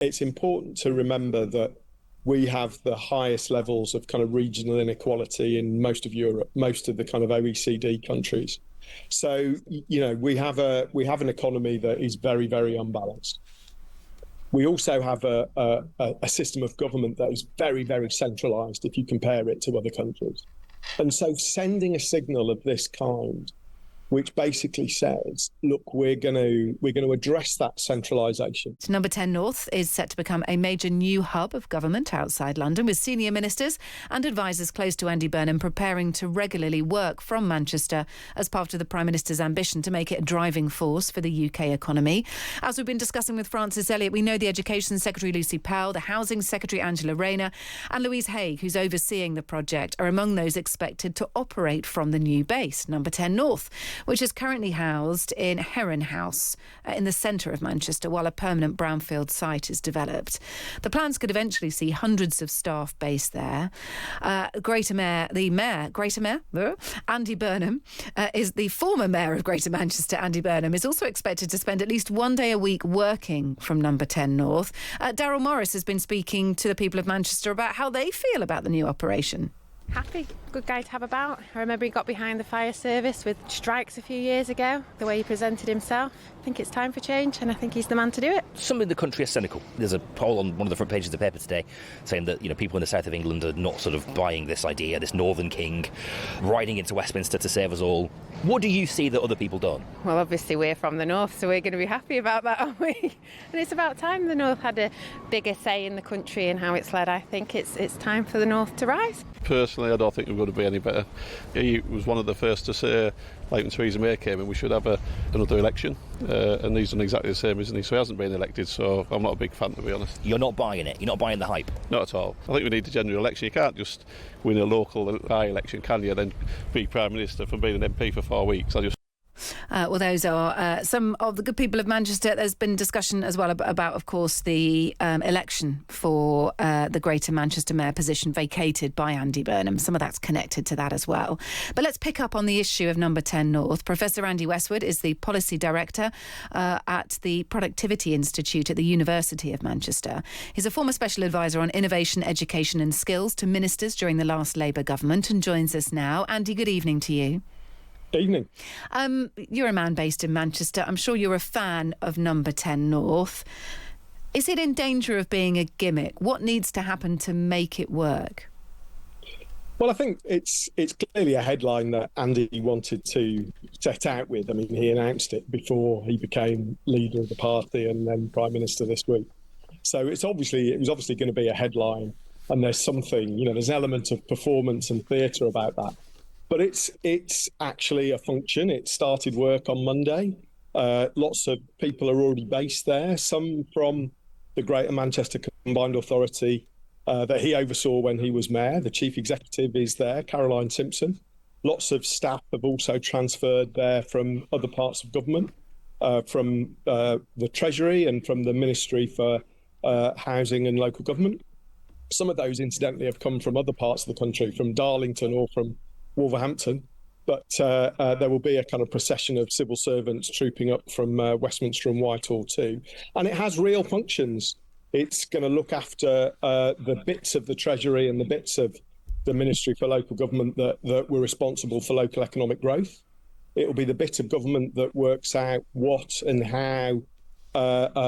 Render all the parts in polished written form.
it's important to remember that we have the highest levels of kind of regional inequality in most of Europe, most of the kind of OECD countries. So, we have an economy that is very, very unbalanced. We also have a system of government that is very, very centralised if you compare it to other countries. And so sending a signal of this kind, which basically says, look, we're going to address that centralisation. Number 10 North is set to become a major new hub of government outside London, with senior ministers and advisers close to Andy Burnham preparing to regularly work from Manchester as part of the Prime Minister's ambition to make it a driving force for the UK economy. As we've been discussing with Francis Elliott, we know the Education Secretary Lucy Powell, the Housing Secretary Angela Rayner and Louise Haigh, who's overseeing the project, are among those expected to operate from the new base, Number 10 North, which is currently housed in Heron House in the centre of Manchester, while a permanent brownfield site is developed. The plans could eventually see hundreds of staff based there. Andy Burnham, is the former Mayor of Greater Manchester. Andy Burnham is also expected to spend at least one day a week working from Number 10 North. Daryl Morris has been speaking to the people of Manchester about how they feel about the new operation. Happy, good guy to have about. I remember he got behind the fire service with strikes a few years ago, the way he presented himself. I think it's time for change, and I think he's the man to do it. Some in the country are cynical. There's a poll on one of the front pages of the paper today saying that people in the south of England are not sort of buying this idea, this northern king riding into Westminster to save us all. What do you see that other people don't? Well, obviously we're from the north, so we're going to be happy about that, aren't we? And it's about time the north had a bigger say in the country and how it's led. I think it's time for the north to rise. Personally, I don't think we're going to be any better. He was one of the first to say, like when Theresa May came in, we should have another election, and he's done exactly the same, isn't he? So he hasn't been elected, so I'm not a big fan, to be honest. You're not buying it? You're not buying the hype? Not at all. I think we need a general election. You can't just win a local by-election, can you, then be Prime Minister from being an MP for 4 weeks. Well, those are some of the good people of Manchester. There's been discussion as well about, of course, the election for the Greater Manchester Mayor position vacated by Andy Burnham. Some of that's connected to that as well. But let's pick up on the issue of Number 10 North. Professor Andy Westwood is the Policy Director at the Productivity Institute at the University of Manchester. He's a former Special Advisor on Innovation, Education and Skills to ministers during the last Labour government and joins us now. Andy, good evening to you. Evening. You're a man based in Manchester. I'm sure you're a fan of Number 10 North. Is it in danger of being a gimmick? What needs to happen to make it work? Well, I think it's clearly a headline that Andy wanted to set out with. I mean, he announced it before he became leader of the party and then Prime Minister this week. So it was obviously going to be a headline, and there's something, there's an element of performance and theatre about that. But it's actually a function. It started work on Monday. Lots of people are already based there, some from the Greater Manchester Combined Authority that he oversaw when he was mayor. The chief executive is there, Caroline Simpson. Lots of staff have also transferred there from other parts of government, from the Treasury and from the Ministry for Housing and Local Government. Some of those, incidentally, have come from other parts of the country, from Darlington or from Wolverhampton, but there will be a kind of procession of civil servants trooping up from Westminster and Whitehall too. And it has real functions. It's going to look after the bits of the Treasury and the bits of the Ministry for Local Government that were responsible for local economic growth. It will be the bit of government that works out what and how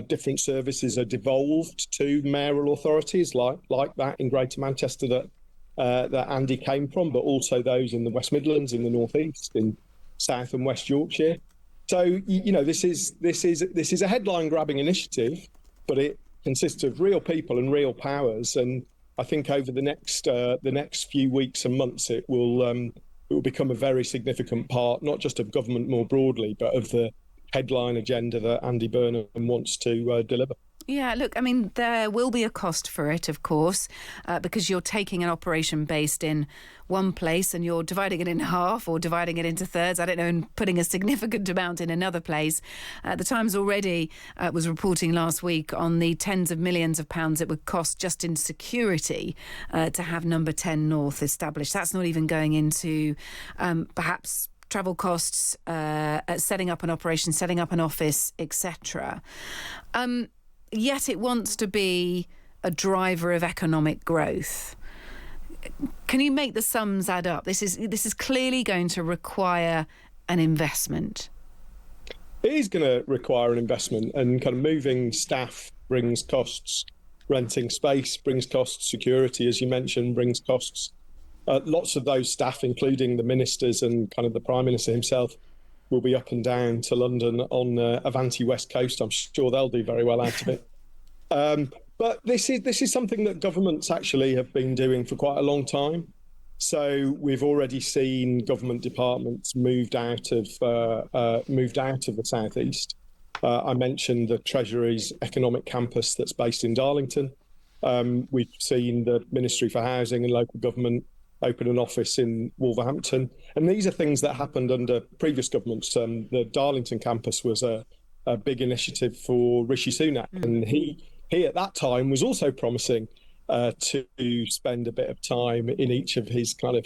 different services are devolved to mayoral authorities like that in Greater Manchester that Andy came from, but also those in the West Midlands, in the North East, in South and West Yorkshire. So, this is a headline-grabbing initiative, but it consists of real people and real powers. And I think over the next few weeks and months, it will become a very significant part, not just of government more broadly, but of the headline agenda that Andy Burnham wants to deliver. Yeah, look, I mean, there will be a cost for it, of course, because you're taking an operation based in one place and you're dividing it in half or dividing it into thirds, I don't know, and putting a significant amount in another place. The Times already was reporting last week on the tens of millions of pounds it would cost just in security to have Number 10 North established. That's not even going into perhaps travel costs, setting up an operation, setting up an office, etc. yet it wants to be a driver of economic growth. Can you make the sums add up? This is clearly going to require an investment. It is going to require an investment, and kind of moving staff brings costs. Renting space brings costs. Security, as you mentioned, brings costs. Lots of those staff, including the ministers and kind of the Prime Minister himself, will be up and down to London on Avanti West Coast. I'm sure they'll do very well out of it. But this is something that governments actually have been doing for quite a long time. So we've already seen government departments moved out of the southeast. I mentioned the Treasury's economic campus that's based in Darlington. We've seen the Ministry for Housing and Local Government open an office in Wolverhampton. And these are things that happened under previous governments. The Darlington campus was a big initiative for Rishi Sunak. And he at that time was also promising to spend a bit of time in each of his kind of,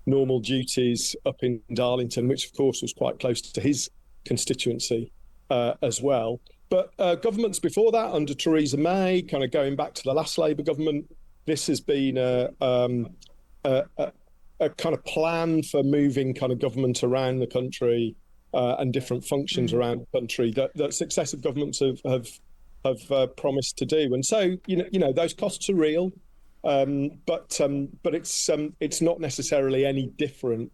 normal duties up in Darlington, which, of course, was quite close to his constituency as well. But governments before that, under Theresa May, kind of going back to the last Labour government, this has been a kind of plan for moving kind of government around the country and different functions around the country that successive governments have promised to do. And so, those costs are real, but it's not necessarily any different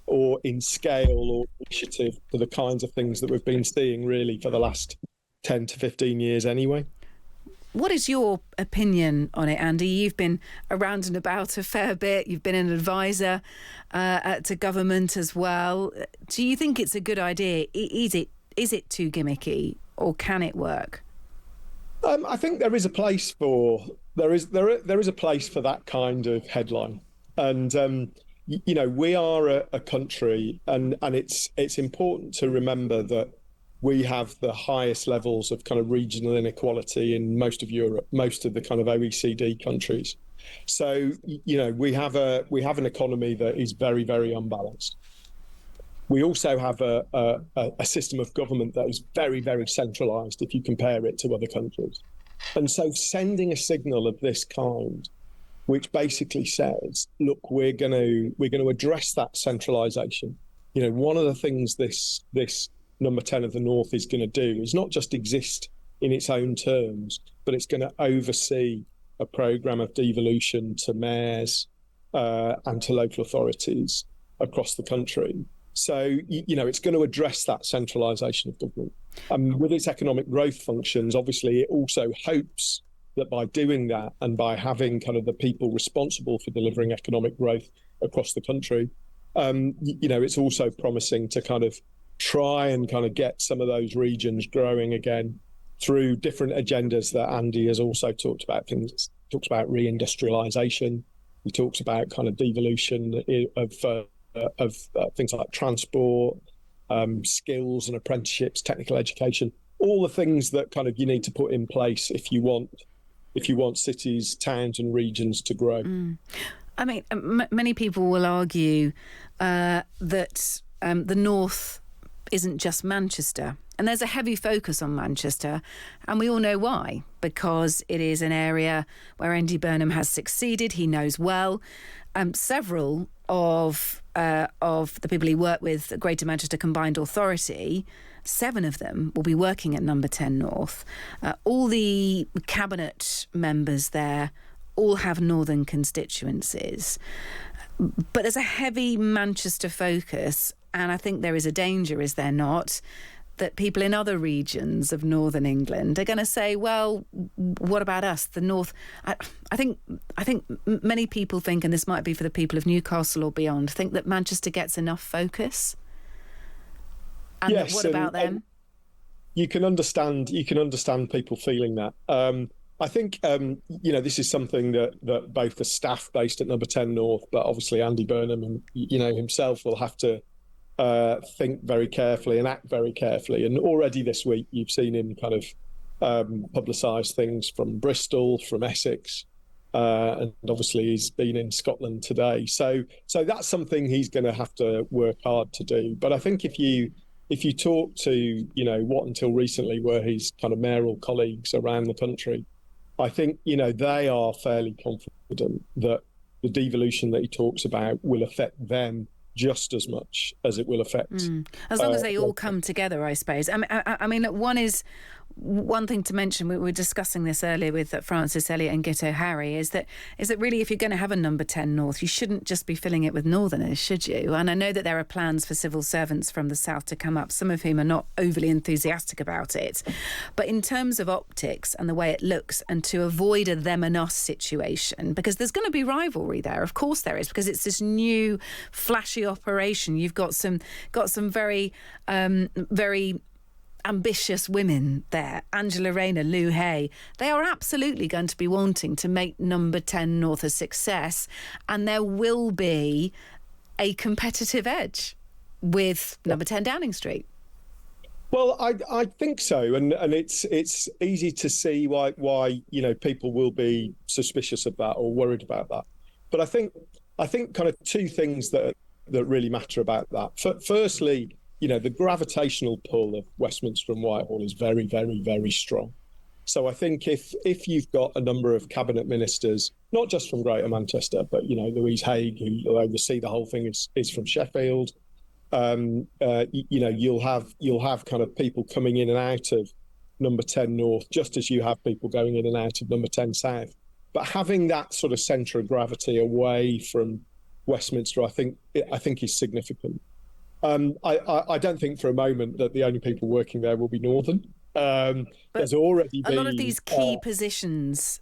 or in scale or initiative to the kinds of things that we've been seeing really for the last 10 to 15 years anyway. What is your opinion on it, Andy? You've been around and about a fair bit. You've been an advisor to government as well. Do you think it's a good idea? Is it too gimmicky, or can it work? I think there is a place for a place for that kind of headline, and we are a country, and it's important to remember that we have the highest levels of kind of regional inequality in most of Europe, most of the kind of OECD countries. So, we have an economy that is very, very unbalanced. We also have a system of government that is very, very centralised if you compare it to other countries. And so sending a signal of this kind, which basically says, look, we're going to address that centralisation. One of the things this Number 10 of the North is going to do is not just exist in its own terms, but it's going to oversee a programme of devolution to mayors and to local authorities across the country. So, it's going to address that centralisation of government. With its economic growth functions, obviously, it also hopes that by doing that and by having kind of the people responsible for delivering economic growth across the country, it's also promising to kind of try and kind of get some of those regions growing again through different agendas that Andy has also talked about. Talks about reindustrialisation. He talks about kind of devolution of things like transport, skills and apprenticeships, technical education, all the things that kind of you need to put in place if you want cities, towns and regions to grow. I mean, many people will argue that the North isn't just Manchester. And there's a heavy focus on Manchester, and we all know why, because it is an area where Andy Burnham has succeeded. He knows well. Several of the people he worked with at Greater Manchester Combined Authority, 7 of them will be working at Number 10 North. All the cabinet members there all have northern constituencies. But there's a heavy Manchester focus, and I think there is a danger, is there not, that people in other regions of northern England are going to say, well, what about us, the North? I think many people think, and this might be for the people of Newcastle or beyond, think that Manchester gets enough focus. And yes, what about them? You can understand people feeling that. I think, this is something that both the staff based at Number 10 North, but obviously Andy Burnham and, himself will have to think very carefully and act very carefully. And already this week, you've seen him kind of publicise things from Bristol, from Essex, and obviously he's been in Scotland today. So that's something he's going to have to work hard to do. But I think if you if you talk to, what until recently were his kind of mayoral colleagues around the country, I think, they are fairly confident that the devolution that he talks about will affect them just as much as it will affect. As long as they all come together, I suppose. I mean, one thing to mention, we were discussing this earlier with Francis Elliott and Git O'Harry, is that really, if you're going to have a number 10 North, you shouldn't just be filling it with Northerners, should you? And I know that there are plans for civil servants from the South to come up, some of whom are not overly enthusiastic about it. But in terms of optics and the way it looks, and to avoid a them and us situation, because there's going to be rivalry there, of course there is, because it's this new flashy operation. You've got some very ambitious women there, Angela Rayner, Lou Hay. They are absolutely going to be wanting to make number 10 North a success, and there will be a competitive edge with number 10 Downing Street. Well, I think so, and it's easy to see why people will be suspicious of that or worried about that. But I think kind of two things that really matter about that. Firstly, the gravitational pull of Westminster and Whitehall is very, very, very strong. So I think if you've got a number of cabinet ministers, not just from Greater Manchester, but, Louise Haigh, who oversee the whole thing, is from Sheffield. You'll have kind of people coming in and out of number 10 North, just as you have people going in and out of number 10 South. But having that sort of centre of gravity away from Westminster, I think is significant. I don't think for a moment that the only people working there will be Northern. There's already been a lot of these key positions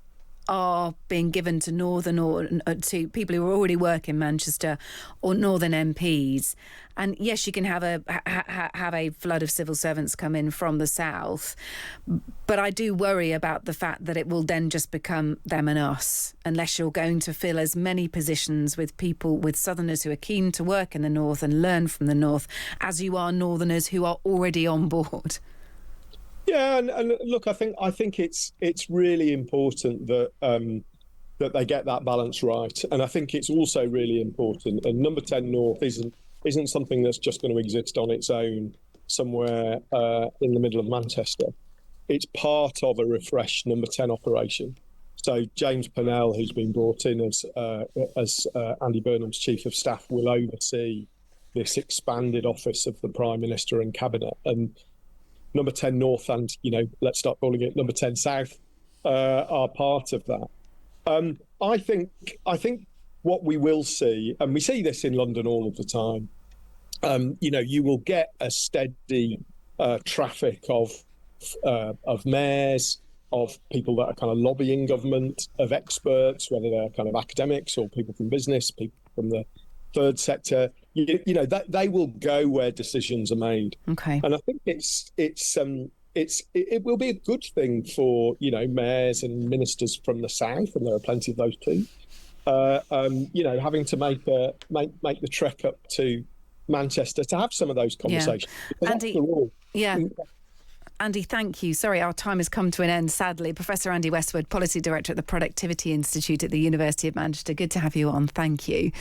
are being given to Northern or to people who already work in Manchester or Northern MPs. And yes, you can have a flood of civil servants come in from the South, but I do worry about the fact that it will then just become them and us, unless you're going to fill as many positions with people, with Southerners who are keen to work in the North and learn from the North, as you are Northerners who are already on board. Yeah, and look, I think it's really important that that they get that balance right, and I think it's also really important. And number 10 North isn't something that's just going to exist on its own somewhere in the middle of Manchester. It's part of a refreshed number 10 operation. So James Purnell, who's been brought in as Andy Burnham's chief of staff, will oversee this expanded office of the Prime Minister and Cabinet. And number 10 North and, let's start calling it number 10 South are part of that. I think what we will see, and we see this in London all of the time, you will get a steady traffic of mayors, of people that are kind of lobbying government, of experts, whether they're kind of academics or people from business, people from the third sector. That they will go where decisions are made. Okay. And I think it will be a good thing for mayors and ministers from the South, and there are plenty of those too. Having to make the trek up to Manchester to have some of those conversations. Yeah. Andy, Andy, thank you. Sorry, our time has come to an end, sadly. Professor Andy Westwood, Policy Director at the Productivity Institute at the University of Manchester. Good to have you on. Thank you.